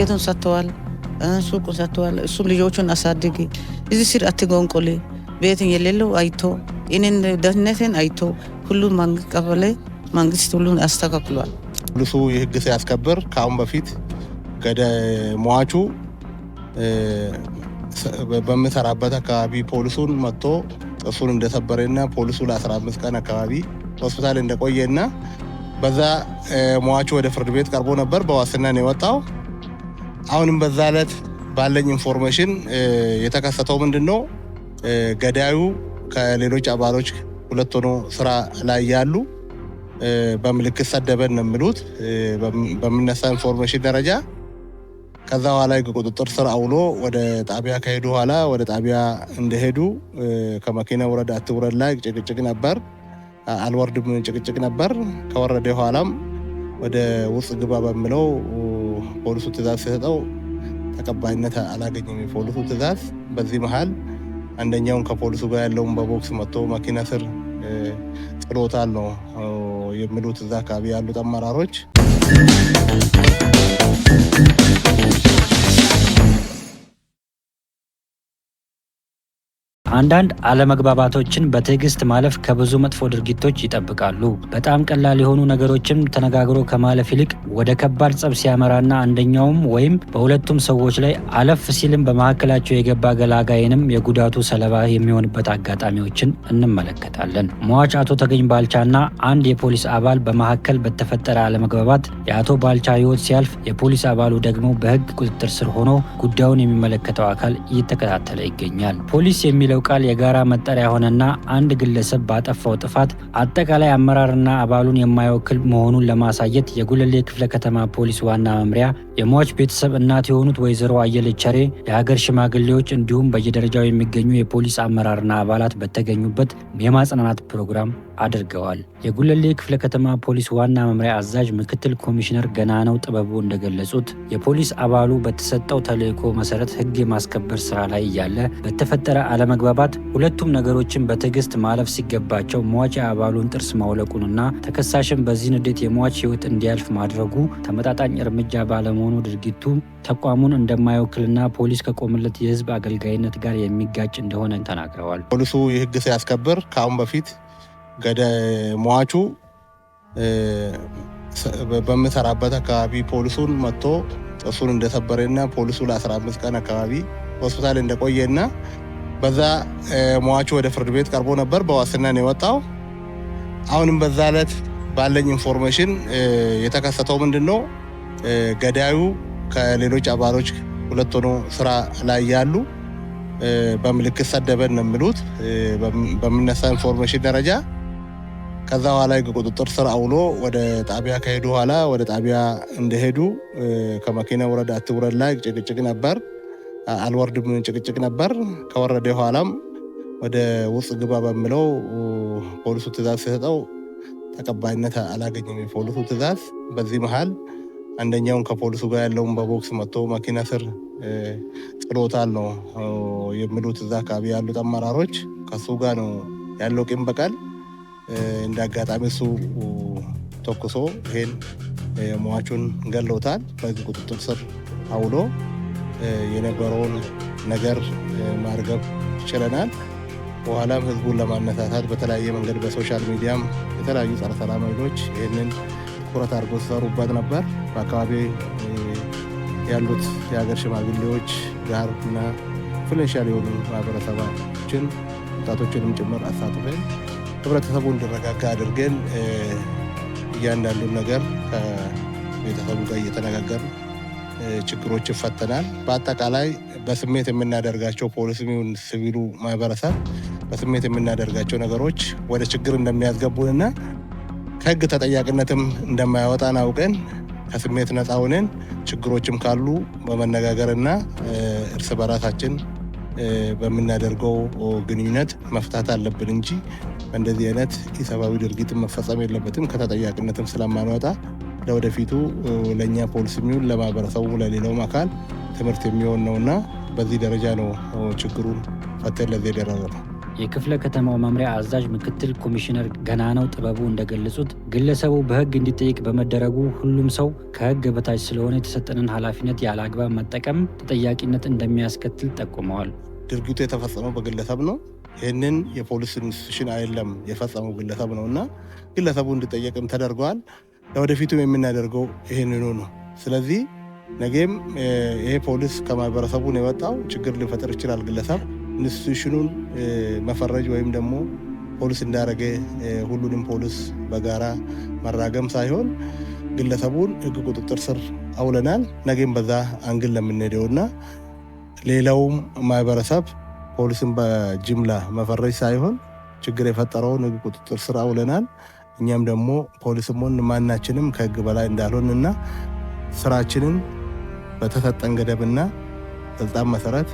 ቤቱን ሰጥተዋል፣ ሱቁን ሰጥተዋል። እሱም ልጆቹን አሳድጊ እዚህ ስር አትጎንቆሌ ቤትን የሌለው አይቶ እኔን ደህንነቴን አይቶ ሁሉን ቀበሌ መንግስት ሁሉን ያስተካክሏል። ፖሊሱ የህግ ሲያስከብር ከአሁን በፊት ሟቹ በምሰራበት አካባቢ ፖሊሱን መጥቶ ጥርሱን እንደሰበረና ፖሊሱ ለ15 ቀን አካባቢ ሆስፒታል እንደቆየና በዛ ሟቹ ወደ ፍርድ ቤት ቀርቦ ነበር። በዋስትና ነው የወጣው። አሁንም በዛ ዕለት ባለኝ ኢንፎርሜሽን የተከሰተው ምንድነው ገዳዩ ከሌሎች አባሎች ሁለት ሆኖ ስራ ላይ ያሉ በምልክት ሰደበን ነው የሚሉት በሚነሳ ኢንፎርሜሽን ደረጃ። ከዛ በኋላ ቁጥጥር ስር አውሎ ወደ ጣቢያ ከሄዱ በኋላ ወደ ጣቢያ እንደሄዱ ከመኪና ወረዳ አትውረድ ላይ ጭቅጭቅ ነበር። አልወርድም ጭቅጭቅ ነበር። ከወረደ በኋላም ወደ ውስጥ ግባ በሚለው ፖሊሱ ትዕዛዝ ሲሰጠው ተቀባይነት አላገኘም የፖሊሱ ትዕዛዝ። በዚህ መሃል አንደኛውን ከፖሊሱ ጋር ያለውን በቦክስ መጥቶ መኪና ስር ጥሎታል ነው የሚሉት እዛ አካባቢ ያሉት አመራሮች። አንዳንድ አለመግባባቶችን በትዕግስት ማለፍ ከብዙ መጥፎ ድርጊቶች ይጠብቃሉ። በጣም ቀላል የሆኑ ነገሮችን ተነጋግሮ ከማለፍ ይልቅ ወደ ከባድ ጸብ ሲያመራና አንደኛውም ወይም በሁለቱም ሰዎች ላይ አለፍ ሲልም በመካከላቸው የገባ ገላጋይንም የጉዳቱ ሰለባ የሚሆንበት አጋጣሚዎችን እንመለከታለን። ሟች አቶ ተገኝ ባልቻና አንድ የፖሊስ አባል በመካከል በተፈጠረ አለመግባባት የአቶ ባልቻ ሕይወት ሲያልፍ፣ የፖሊስ አባሉ ደግሞ በሕግ ቁጥጥር ስር ሆኖ ጉዳዩን የሚመለከተው አካል እየተከታተለ ይገኛል። ፖሊስ የሚለው ቃል የጋራ መጠሪያ ሆነና አንድ ግለሰብ ባጠፋው ጥፋት አጠቃላይ አመራርና አባሉን የማይወክል መሆኑን ለማሳየት የጉለሌ ክፍለ ከተማ ፖሊስ ዋና መምሪያ የሟች ቤተሰብ እናት የሆኑት ወይዘሮ አየለች ቸሬ፣ የሀገር ሽማግሌዎች እንዲሁም በየደረጃው የሚገኙ የፖሊስ አመራርና አባላት በተገኙበት የማጽናናት ፕሮግራም አድርገዋል። የጉለሌ ክፍለ ከተማ ፖሊስ ዋና መምሪያ አዛዥ ምክትል ኮሚሽነር ገናነው ጥበቡ እንደገለጹት የፖሊስ አባሉ በተሰጠው ተልዕኮ መሰረት ሕግ የማስከበር ስራ ላይ እያለ በተፈጠረ አለመግባባት ሁለቱም ነገሮችን በትዕግስት ማለፍ ሲገባቸው ሟች የአባሉን ጥርስ ማውለቁንና ተከሳሽም በዚህ ንዴት የሟች ሕይወት እንዲያልፍ ማድረጉ ተመጣጣኝ እርምጃ ባለመሆኑ ድርጊቱ ተቋሙን እንደማይወክልና ፖሊስ ከቆመለት የህዝብ አገልጋይነት ጋር የሚጋጭ እንደሆነ ተናግረዋል። ፖሊሱ የሕግ ሲያስከብር ከአሁን በፊት ሟቹ በምሰራበት አካባቢ ፖሊሱን መጥቶ ጥርሱን እንደሰበረና ፖሊሱ ለ15 ቀን አካባቢ ሆስፒታል እንደቆየና በዛ ሟቹ ወደ ፍርድ ቤት ቀርቦ ነበር። በዋስትና ነው የወጣው። አሁንም በዛ ዕለት ባለኝ ኢንፎርሜሽን የተከሰተው ምንድነው ገዳዩ ከሌሎች አባሎች ሁለት ሆኖ ስራ ላይ ያሉ በምልክት ሰደበን ነው የሚሉት በሚነሳ ኢንፎርሜሽን ደረጃ። ከዛ በኋላ ቁጥጥር ስር አውሎ ወደ ጣቢያ ከሄዱ በኋላ ወደ ጣቢያ እንደሄዱ ከመኪና ወረዳ አትውረድ ላይ ጭቅጭቅ ነበር። አልወርድም ጭቅጭቅ ነበር። ከወረደ በኋላም ወደ ውስጥ ግባ በሚለው ፖሊሱ ትዕዛዝ ሲሰጠው ተቀባይነት አላገኘም የፖሊሱ ትዕዛዝ። በዚህ መሃል አንደኛውን ከፖሊሱ ጋር ያለውን በቦክስ መጥቶ መኪና ስር ጥሎታል ነው የሚሉት እዛ አካባቢ ያሉት አመራሮች። ከሱ ጋር ነው ያለው ቂም በቀል። እንደ አጋጣሚ እሱ ተኩሶ ይሄን ሟቹን ገለውታል። በዚህ ቁጥጥር ስር አውሎ የነበረውን ነገር ማርገብ ችለናል። በኋላም ህዝቡን ለማነሳሳት በተለያየ መንገድ በሶሻል ሚዲያም የተለያዩ ጸረ ሰላም ኃይሎች ይህንን ትኩረት አድርጎ ሲሰሩበት ነበር። በአካባቢ ያሉት የሀገር ሽማግሌዎች ጋር እና ኢንፍሉዌንሻል የሆኑ ማህበረሰቦችን ወጣቶችንም ጭምር አሳትፈን ህብረተሰቡ እንዲረጋጋ አድርገን እያንዳንዱን ነገር ከቤተሰቡ ጋር እየተነጋገር ችግሮች ይፈተናል። በአጠቃላይ በስሜት የምናደርጋቸው ፖሊስም ይሁን ሲቪሉ ማህበረሰብ በስሜት የምናደርጋቸው ነገሮች ወደ ችግር እንደሚያስገቡንና ከህግ ተጠያቂነትም እንደማያወጣን አውቀን ከስሜት ነፃ ሆነን ችግሮችም ካሉ በመነጋገርና እርስ በራሳችን በምናደርገው ግንኙነት መፍታት አለብን እንጂ እንደዚህ አይነት ኢሰብአዊ ድርጊት መፈጸም የለበትም። ከተጠያቂነትም ስለማንወጣ ለወደፊቱ ለእኛ ፖሊስም ይሁን ለማህበረሰቡ ለሌላውም አካል ትምህርት የሚሆን ነውና በዚህ ደረጃ ነው ችግሩን ፈተን ለዚህ የደረሰው። የክፍለ ከተማው መምሪያ አዛዥ ምክትል ኮሚሽነር ገናነው ጥበቡ እንደገለጹት ግለሰቡ በሕግ እንዲጠየቅ በመደረጉ ሁሉም ሰው ከሕግ በታች ስለሆነ የተሰጠንን ኃላፊነት ያለ አግባብ መጠቀም ተጠያቂነት እንደሚያስከትል ጠቁመዋል። ድርጊቱ የተፈጸመው በግለሰብ ነው። ይህንን የፖሊስ ኢንስቲትዩሽን አይደለም የፈጸመው ግለሰብ ነው እና ግለሰቡ እንዲጠየቅም ተደርገዋል። ለወደፊቱም የምናደርገው ይህንኑ ነው። ስለዚህ ነገም ይሄ ፖሊስ ከማህበረሰቡ ነው የወጣው፣ ችግር ሊፈጥር ይችላል። ግለሰብ ኢንስቲትዩሽኑን መፈረጅ ወይም ደግሞ ፖሊስ እንዳረገ ሁሉንም ፖሊስ በጋራ መራገም ሳይሆን ግለሰቡን ሕግ ቁጥጥር ስር አውለናል። ነገም በዛ አንግል ለምንሄደውና ሌላውም ማህበረሰብ ፖሊስን በጅምላ መፈረጅ ሳይሆን ችግር የፈጠረውን ሕግ ቁጥጥር ስር አውለናል። እኛም ደግሞ ፖሊስም ሆነ ማናችንም ከሕግ በላይ እንዳልሆንና ስራችንን በተሰጠን ገደብና ስልጣን መሰረት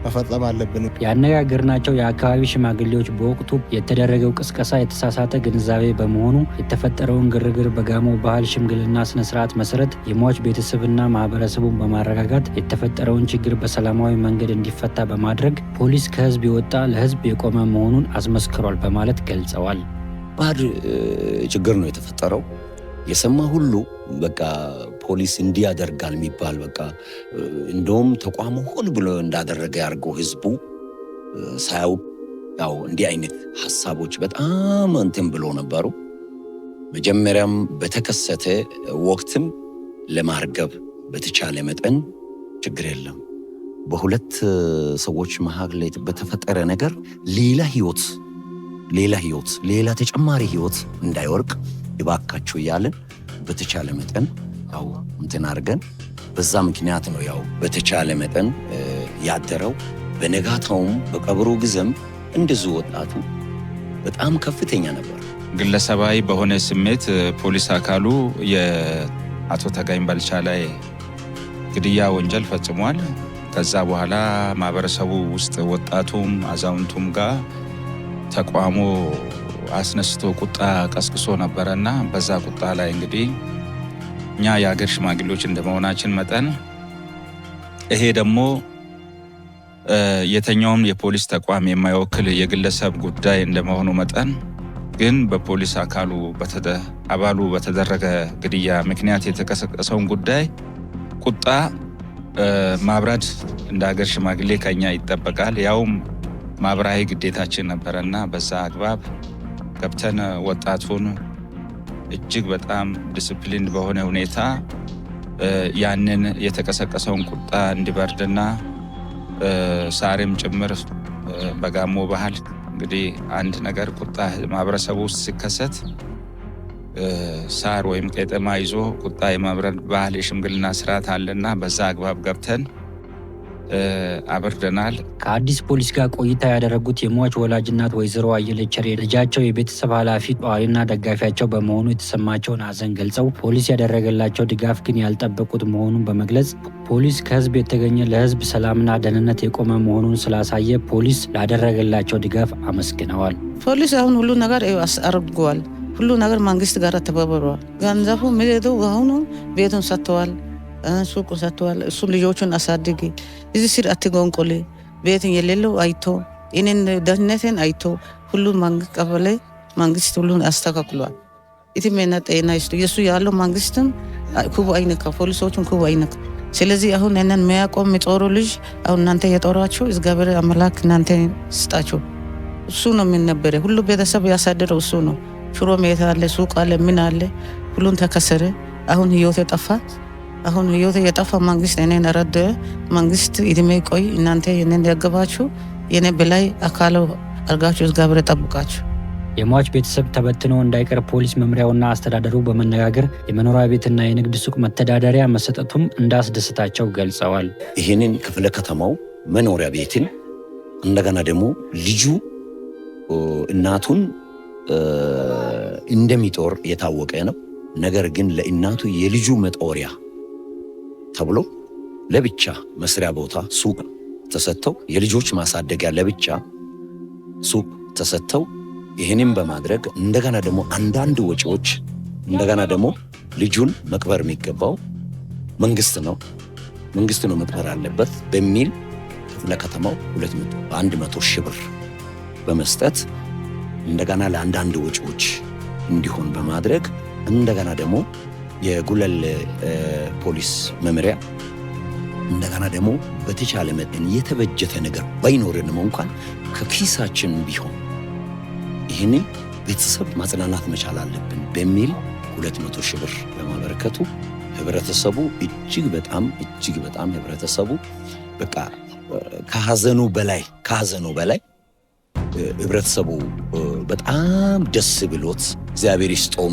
መፈጸም አለብን። ያነጋገርናቸው የአካባቢ ሽማግሌዎች በወቅቱ የተደረገው ቅስቀሳ የተሳሳተ ግንዛቤ በመሆኑ የተፈጠረውን ግርግር በጋሞ ባህል ሽምግልና ስነስርዓት መሰረት የሟች ቤተሰብና ማህበረሰቡን በማረጋጋት የተፈጠረውን ችግር በሰላማዊ መንገድ እንዲፈታ በማድረግ ፖሊስ ከህዝብ የወጣ ለህዝብ የቆመ መሆኑን አስመስክሯል በማለት ገልጸዋል። ባድ ችግር ነው የተፈጠረው። የሰማ ሁሉ በቃ ፖሊስ እንዲያደርጋል የሚባል በቃ እንደውም ተቋሙ ሆን ብሎ እንዳደረገ ያርገው ህዝቡ ሳያውቅ ያው እንዲህ አይነት ሐሳቦች በጣም እንትን ብሎ ነበሩ። መጀመሪያም በተከሰተ ወቅትም ለማርገብ በተቻለ መጠን ችግር የለም። በሁለት ሰዎች መሃል ላይ በተፈጠረ ነገር ሌላ ህይወት ሌላ ተጨማሪ ህይወት እንዳይወርቅ ይባካችሁ እያለን በተቻለ መጠን ያው እንትን አድርገን በዛ ምክንያት ነው ያው በተቻለ መጠን ያደረው። በነጋታውም በቀብሩ ጊዜም እንደዚሁ ወጣቱ በጣም ከፍተኛ ነበር። ግለሰባዊ በሆነ ስሜት ፖሊስ አካሉ የአቶ ተጋኝ ባልቻ ላይ ግድያ ወንጀል ፈጽሟል። ከዛ በኋላ ማህበረሰቡ ውስጥ ወጣቱም አዛውንቱም ጋር ተቋሙ አስነስቶ ቁጣ ቀስቅሶ ነበረና በዛ ቁጣ ላይ እንግዲህ እኛ የሀገር ሽማግሌዎች እንደመሆናችን መጠን ይሄ ደግሞ የተኛውም የፖሊስ ተቋም የማይወክል የግለሰብ ጉዳይ እንደመሆኑ መጠን ግን በፖሊስ አባሉ በተደረገ ግድያ ምክንያት የተቀሰቀሰውን ጉዳይ ቁጣ ማብረድ እንደ ሀገር ሽማግሌ ከኛ ይጠበቃል። ያውም ማህበራዊ ግዴታችን ነበረና በዛ አግባብ ገብተን ወጣቱን እጅግ በጣም ዲስፕሊን በሆነ ሁኔታ ያንን የተቀሰቀሰውን ቁጣ እንዲበርድና ሳርም ጭምር በጋሞ ባህል እንግዲህ አንድ ነገር ቁጣ ማህበረሰቡ ውስጥ ሲከሰት ሳር ወይም ቄጠማ ይዞ ቁጣ የማብረድ ባህል የሽምግልና ስርዓት አለና በዛ አግባብ ገብተን አበርደናል። ከአዲስ ፖሊስ ጋር ቆይታ ያደረጉት የሟች ወላጅናት ወይዘሮ አየለች ቸሬ ልጃቸው የቤተሰብ ኃላፊ ጧሪና ደጋፊያቸው በመሆኑ የተሰማቸውን ሐዘን ገልጸው ፖሊስ ያደረገላቸው ድጋፍ ግን ያልጠበቁት መሆኑን በመግለጽ ፖሊስ ከህዝብ የተገኘ ለህዝብ ሰላምና ደህንነት የቆመ መሆኑን ስላሳየ ፖሊስ ላደረገላቸው ድጋፍ አመስግነዋል። ፖሊስ አሁን ሁሉ ነገር አርጓል። ሁሉ ነገር መንግስት ጋር ተባብረዋል። ገንዘቡ ምድቱ አሁኑ ቤቱን ሰጥተዋል፣ ሱቁን ሰጥተዋል። እሱ ልጆቹን አሳድጊ እዚህ ስር አትጎንቆሌ ቤትን የሌለው አይቶ እኔን ደህንነትን አይቶ ሁሉ መንግስት ቀበሌ መንግስት ሁሉን አስተካክሏል። ኢትሜና ጤና ይስጡ። የሱ ያለው መንግስትም ኩቡ አይነካ፣ ፖሊሶቹን ኩቡ አይነካ። ስለዚህ አሁን እነን የሚያቆም የጦሩ ልጅ አሁን እናንተ የጦራችሁ እግዚአብሔር አምላክ እናንተ ስጣችሁ። እሱ ነው የሚነበረ ሁሉ ቤተሰብ ያሳደረው እሱ ነው። ሽሮ ሜት አለ፣ ሱቅ አለ፣ ምን አለ ሁሉን ተከሰረ። አሁን ህይወት የጠፋ አሁን ህይወት የጠፋ መንግስት እኔን ረደ። መንግስት እድሜ ቆይ እናንተ የኔን ያገባችሁ የኔ በላይ አካል አርጋችሁ እግዚአብሔር ጠብቃችሁ። የሟች ቤተሰብ ተበትኖ እንዳይቀር ፖሊስ መምሪያውና አስተዳደሩ በመነጋገር የመኖሪያ ቤትና የንግድ ሱቅ መተዳደሪያ መሰጠቱም እንዳስደሰታቸው ገልጸዋል። ይህንን ክፍለ ከተማው መኖሪያ ቤትን እንደገና ደግሞ ልጁ እናቱን እንደሚጦር የታወቀ ነው። ነገር ግን ለእናቱ የልጁ መጦሪያ ተብሎ ለብቻ መስሪያ ቦታ ሱቅ ተሰጥተው የልጆች ማሳደጊያ ለብቻ ሱቅ ተሰጥተው ይህንን በማድረግ እንደገና ደግሞ አንዳንድ ወጪዎች እንደገና ደግሞ ልጁን መቅበር የሚገባው መንግስት ነው መቅበር አለበት በሚል ክፍለ ከተማው 100 ሺህ ብር በመስጠት እንደገና ለአንዳንድ ወጪዎች እንዲሆን በማድረግ እንደገና ደግሞ የጉለሌ ፖሊስ መምሪያ እንደገና ደግሞ በተቻለ መጠን የተበጀተ ነገር ባይኖርንም እንኳን ከኪሳችን ቢሆን ይህንን ቤተሰብ ማጽናናት መቻል አለብን በሚል 200 ሺህ ብር በማበረከቱ ህብረተሰቡ እጅግ በጣም ህብረተሰቡ በቃ ከሐዘኑ በላይ ህብረተሰቡ በጣም ደስ ብሎት እግዚአብሔር ይስጠው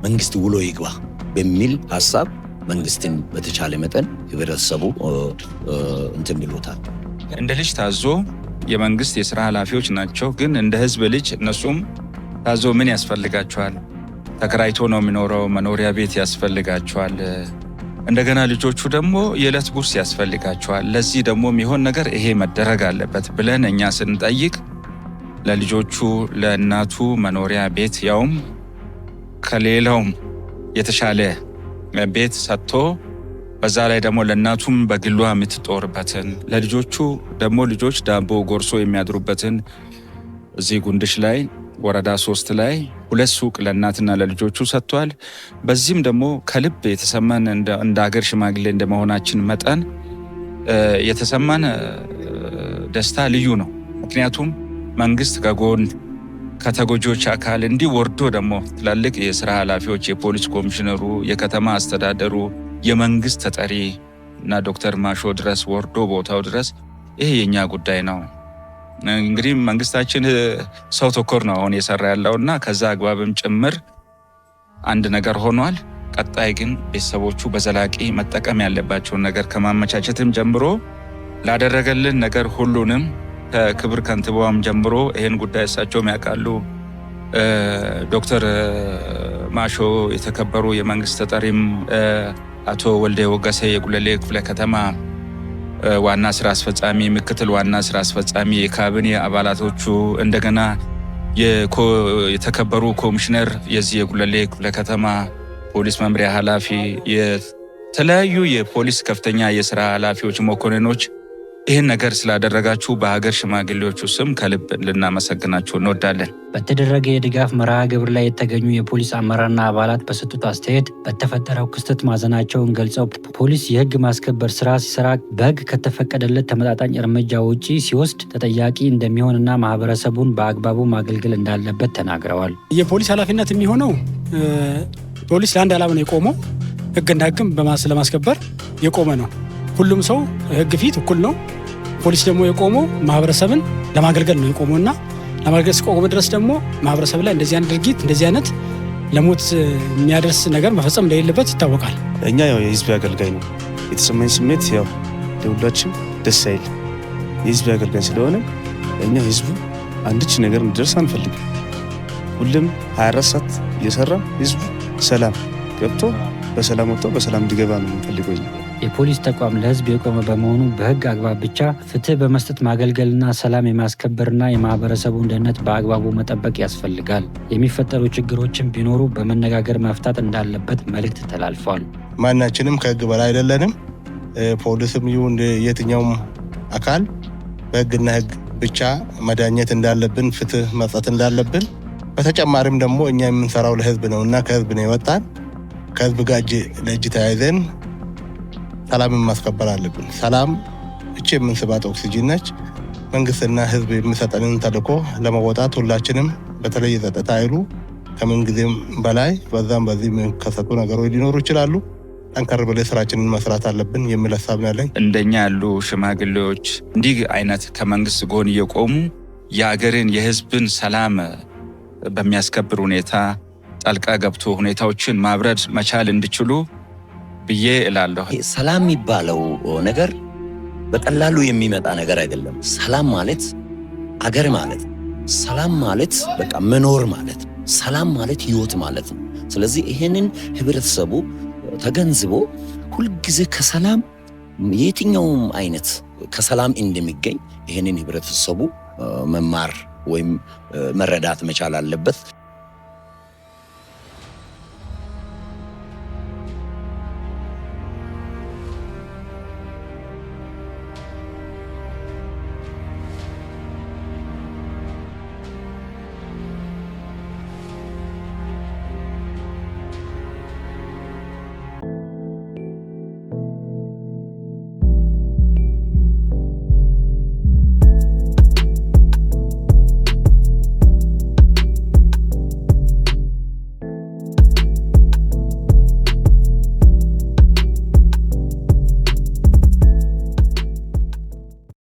መንግስት ውሎ ይግባ በሚል ሐሳብ መንግስትን በተቻለ መጠን ህብረተሰቡ እንትን ብሎታል። እንደ ልጅ ታዞ የመንግስት የሥራ ኃላፊዎች ናቸው፣ ግን እንደ ህዝብ ልጅ እነሱም ታዞ ምን ያስፈልጋቸዋል? ተከራይቶ ነው የሚኖረው፣ መኖሪያ ቤት ያስፈልጋቸዋል። እንደገና ልጆቹ ደግሞ የዕለት ጉርስ ያስፈልጋቸዋል። ለዚህ ደግሞ የሚሆን ነገር ይሄ መደረግ አለበት ብለን እኛ ስንጠይቅ ለልጆቹ ለእናቱ መኖሪያ ቤት ያውም ከሌላውም የተሻለ ቤት ሰጥቶ በዛ ላይ ደግሞ ለእናቱም በግሏ የምትጦርበትን ለልጆቹ ደግሞ ልጆች ዳቦ ጎርሶ የሚያድሩበትን እዚህ ጉንድሽ ላይ ወረዳ 3 ላይ 2 ሱቅ ለእናትና ለልጆቹ ሰጥቷል። በዚህም ደግሞ ከልብ የተሰማን እንደ ሀገር ሽማግሌ እንደመሆናችን መጠን የተሰማን ደስታ ልዩ ነው። ምክንያቱም መንግስት ከጎን ከተጎጆች አካል እንዲህ ወርዶ ደግሞ ትላልቅ የሥራ ኃላፊዎች የፖሊስ ኮሚሽነሩ፣ የከተማ አስተዳደሩ፣ የመንግስት ተጠሪ እና ዶክተር ማሾ ድረስ ወርዶ ቦታው ድረስ ይሄ የኛ ጉዳይ ነው። እንግዲህ መንግስታችን ሰው ተኮር ነው አሁን የሰራ ያለውና ከዛ አግባብም ጭምር አንድ ነገር ሆኗል። ቀጣይ ግን ቤተሰቦቹ በዘላቂ መጠቀም ያለባቸውን ነገር ከማመቻቸትም ጀምሮ ላደረገልን ነገር ሁሉንም ከክብር ከንቲባውም ጀምሮ ይሄን ጉዳይ እሳቸውም ያውቃሉ። ዶክተር ማሾ የተከበሩ የመንግስት ተጠሪም አቶ ወልዴ ወገሴ የጉለሌ ክፍለ ከተማ ዋና ስራ አስፈጻሚ፣ ምክትል ዋና ስራ አስፈጻሚ፣ የካቢኔ አባላቶቹ እንደገና የተከበሩ ኮሚሽነር የዚህ የጉለሌ ክፍለ ከተማ ፖሊስ መምሪያ ኃላፊ፣ የተለያዩ የፖሊስ ከፍተኛ የሥራ ኃላፊዎች፣ መኮንኖች ይህን ነገር ስላደረጋችሁ በሀገር ሽማግሌዎቹ ስም ከልብ ልናመሰግናችሁ እንወዳለን። በተደረገ የድጋፍ መርሃ ግብር ላይ የተገኙ የፖሊስ አመራርና አባላት በሰጡት አስተያየት በተፈጠረው ክስተት ማዘናቸውን ገልጸው ፖሊስ የህግ ማስከበር ስራ ሲሰራ በህግ ከተፈቀደለት ተመጣጣኝ እርምጃ ውጪ ሲወስድ ተጠያቂ እንደሚሆንና ማህበረሰቡን በአግባቡ ማገልገል እንዳለበት ተናግረዋል። የፖሊስ ኃላፊነት የሚሆነው ፖሊስ ለአንድ ዓላማ ነው የቆመው። ህግና ህግም ለማስከበር የቆመ ነው። ሁሉም ሰው ህግ ፊት እኩል ነው። ፖሊስ ደግሞ የቆመው ማህበረሰብን ለማገልገል ነው የቆመውና ለማገልገል እስከቆመ ድረስ ደግሞ ማህበረሰብ ላይ እንደዚህ አይነት ድርጊት እንደዚህ አይነት ለሞት የሚያደርስ ነገር መፈጸም እንደሌለበት ይታወቃል። እኛ ያው የህዝብ አገልጋይ ነው። የተሰማኝ ስሜት ያው ለሁላችን ደስ አይል። የህዝብ አገልጋይ ስለሆነ እኛ ህዝቡ አንድች ነገር እንዲደርስ አንፈልግም። ሁሉም 24 ሰዓት እየሰራ ህዝቡ ሰላም ገብቶ በሰላም ወጥቶ በሰላም እንዲገባ ነው የምንፈልገው። የፖሊስ ተቋም ለህዝብ የቆመ በመሆኑ በህግ አግባብ ብቻ ፍትህ በመስጠት ማገልገልና ሰላም የማስከበርና የማህበረሰቡን ደህንነት በአግባቡ መጠበቅ ያስፈልጋል። የሚፈጠሩ ችግሮችን ቢኖሩ በመነጋገር መፍታት እንዳለበት መልእክት ተላልፏል። ማናችንም ከህግ በላይ አይደለንም። ፖሊስም ይሁን የትኛውም አካል በህግና ህግ ብቻ መዳኘት እንዳለብን፣ ፍትህ መስጠት እንዳለብን፣ በተጨማሪም ደግሞ እኛ የምንሰራው ለህዝብ ነውና ከህዝብ ነው የወጣን። ከህዝብ ጋር እጅ ለእጅ ተያይዘን ሰላምን ማስከበር አለብን። ሰላም እቺ የምንስባት ኦክሲጂን ነች። መንግስትና ህዝብ የሚሰጠንን ተልዕኮ ለመወጣት ሁላችንም በተለይ የጸጥታ ኃይሉ ከምን ጊዜም በላይ በዛም በዚህ የሚከሰቱ ነገሮች ሊኖሩ ይችላሉ። ጠንከር ብለን ስራችንን መስራት አለብን የሚል ሀሳብ ነው ያለኝ። እንደኛ ያሉ ሽማግሌዎች እንዲህ አይነት ከመንግስት ጎን እየቆሙ የሀገርን የህዝብን ሰላም በሚያስከብር ሁኔታ ጣልቃ ገብቶ ሁኔታዎችን ማብረድ መቻል እንዲችሉ ብዬ እላለሁ። ሰላም የሚባለው ነገር በቀላሉ የሚመጣ ነገር አይደለም። ሰላም ማለት አገር ማለት፣ ሰላም ማለት በቃ መኖር ማለት፣ ሰላም ማለት ህይወት ማለት ነው። ስለዚህ ይሄንን ህብረተሰቡ ተገንዝቦ ሁልጊዜ ከሰላም የትኛውም አይነት ከሰላም እንደሚገኝ ይሄንን ህብረተሰቡ መማር ወይም መረዳት መቻል አለበት።